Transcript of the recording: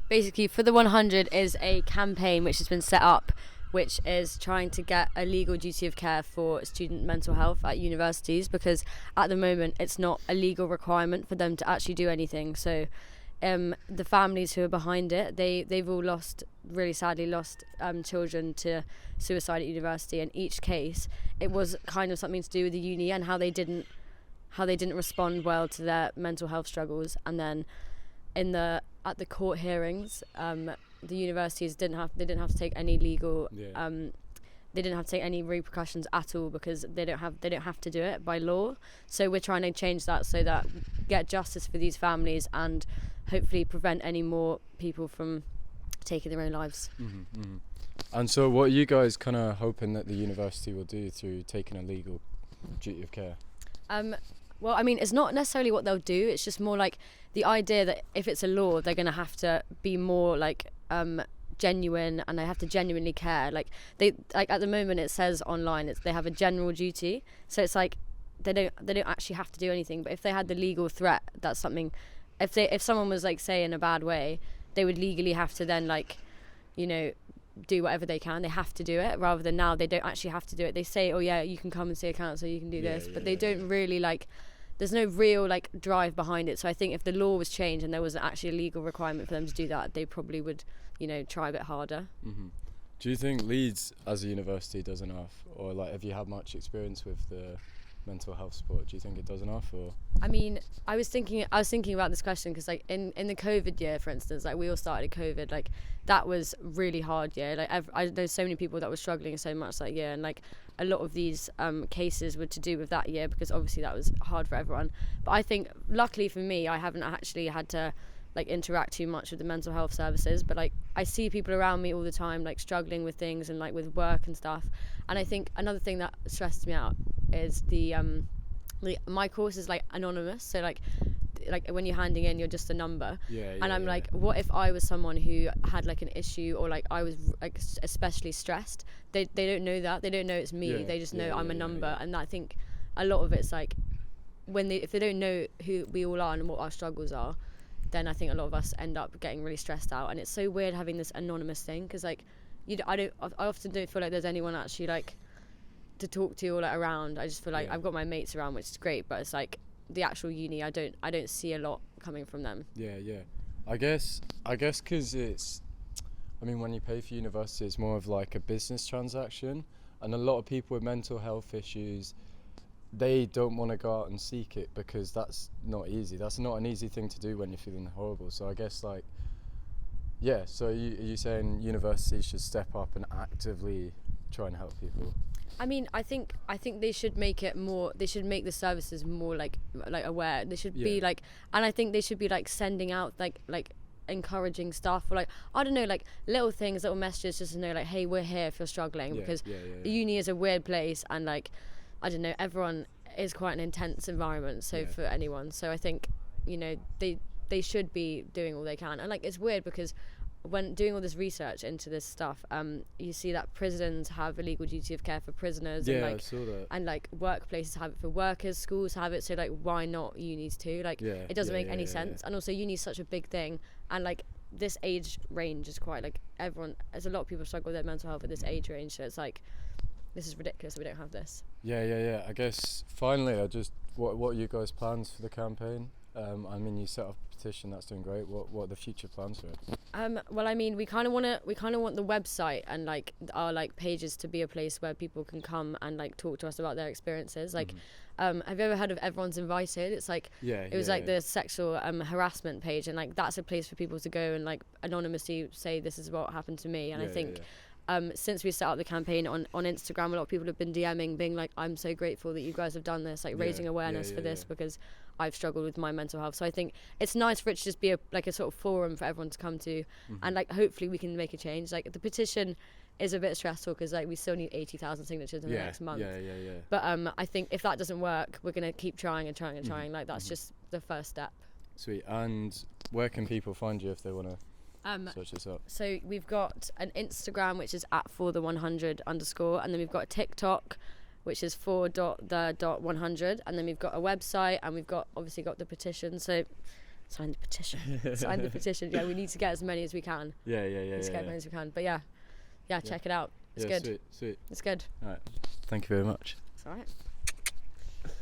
basically For the 100 is a campaign which has been set up, which is trying to get a legal duty of care for student mental health at universities, because at the moment it's not a legal requirement for them to actually do anything. So the families who are behind it, they've all really sadly lost children to suicide at university. And each case, it was kind of something to do with the uni and how they didn't respond well to their mental health struggles. And then at the court hearings, the universities didn't have to take any legal they didn't have to take any repercussions at all, because they don't have to do it by law. So we're trying to change that so that get justice for these families and hopefully prevent any more people from taking their own lives. Mm-hmm, mm-hmm. And so what are you guys kind of hoping that the university will do through taking a legal duty of care? Well, I mean, it's not necessarily what they'll do. It's just more like the idea that if it's a law, they're going to have to be more like genuine, and they have to genuinely care. Like at the moment it says online they have a general duty, so it's like they don't actually have to do anything. But if they had the legal threat, that's something. If someone was like say in a bad way, they would legally have to then do whatever they can. They have to do it, rather than now they don't actually have to do it. They say, oh yeah, you can come and see a counsellor, you can do this, but they don't really there's no real drive behind it. So I think if the law was changed and there was actually a legal requirement for them to do that, they probably would try a bit harder. Mm-hmm. Do you think Leeds as a university does enough, or have you had much experience with the mental health support? Do you think it does enough? Or I mean, I was thinking about this question because in the COVID year, for instance, we all started COVID, that was really hard year. I know so many people that were struggling so much that year, and a lot of these cases were to do with that year, because obviously that was hard for everyone. But I think luckily for me, I haven't actually had to interact too much with the mental health services, but I see people around me all the time struggling with things and with work and stuff. And I think another thing that stresses me out is my course is anonymous, so when you're handing in, you're just a number. And I'm what if I was someone who had an issue, or I was especially stressed? They don't know that. They don't know it's me. They just know I'm a number. And I think a lot of it's if they don't know who we all are and what our struggles are, then I think a lot of us end up getting really stressed out. And it's so weird having this anonymous thing, because I often don't feel like there's anyone actually to talk to or around. I just feel I've got my mates around, which is great, but it's the actual uni, I don't see a lot coming from them. I guess because it's, when you pay for university, it's more of a business transaction, and a lot of people with mental health issues, they don't want to go out and seek it, because that's not easy. That's not an easy thing to do when you're feeling horrible. So I guess so are you saying universities should step up and actively try and help people? I think they should make it more. They should make the services more aware. They should be and I think they should be sending out encouraging stuff, or I don't know, little things, little messages, just to know hey, we're here if you're struggling, because uni is a weird place, and I don't know, everyone is quite an intense environment, so for anyone. So I think they should be doing all they can. And it's weird because when doing all this research into this stuff, you see that prisons have a legal duty of care for prisoners, and I saw that. And workplaces have it for workers, schools have it, so why not unis too? It doesn't make any sense. And also uni's such a big thing, and this age range is quite everyone, there's a lot of people struggle with their mental health at this age range, so it's this is ridiculous that we don't have this. I guess finally, what are you guys' plans for the campaign? You set up a petition, that's doing great. What are the future plans for it? Well, we kind of want the website and our pages to be a place where people can come and talk to us about their experiences. Have you ever heard of Everyone's Invited? It's the sexual harassment page, and that's a place for people to go and anonymously say this is what happened to me. And I think since we set up the campaign on Instagram, a lot of people have been DMing, being I'm so grateful that you guys have done this, raising awareness for this, because I've struggled with my mental health. So I think it's nice for it to just be a sort of forum for everyone to come to, and hopefully we can make a change. The petition is a bit stressful, because we still need 80,000 signatures in the next month. But I think if that doesn't work, we're going to keep trying and trying and trying. That's just the first step. Sweet. And where can people find you if they want to search this up? So we've got an Instagram, which is @for100_, and then we've got a TikTok, which is for.the.100, and then we've got a website, and we've got obviously got the petition. So Sign the petition. Sign the petition. Yeah, we need to get as many as we can. Yeah. Let's get as many as we can. But yeah, check it out. It's good. Sweet. It's good. All right. Thank you very much. It's all right.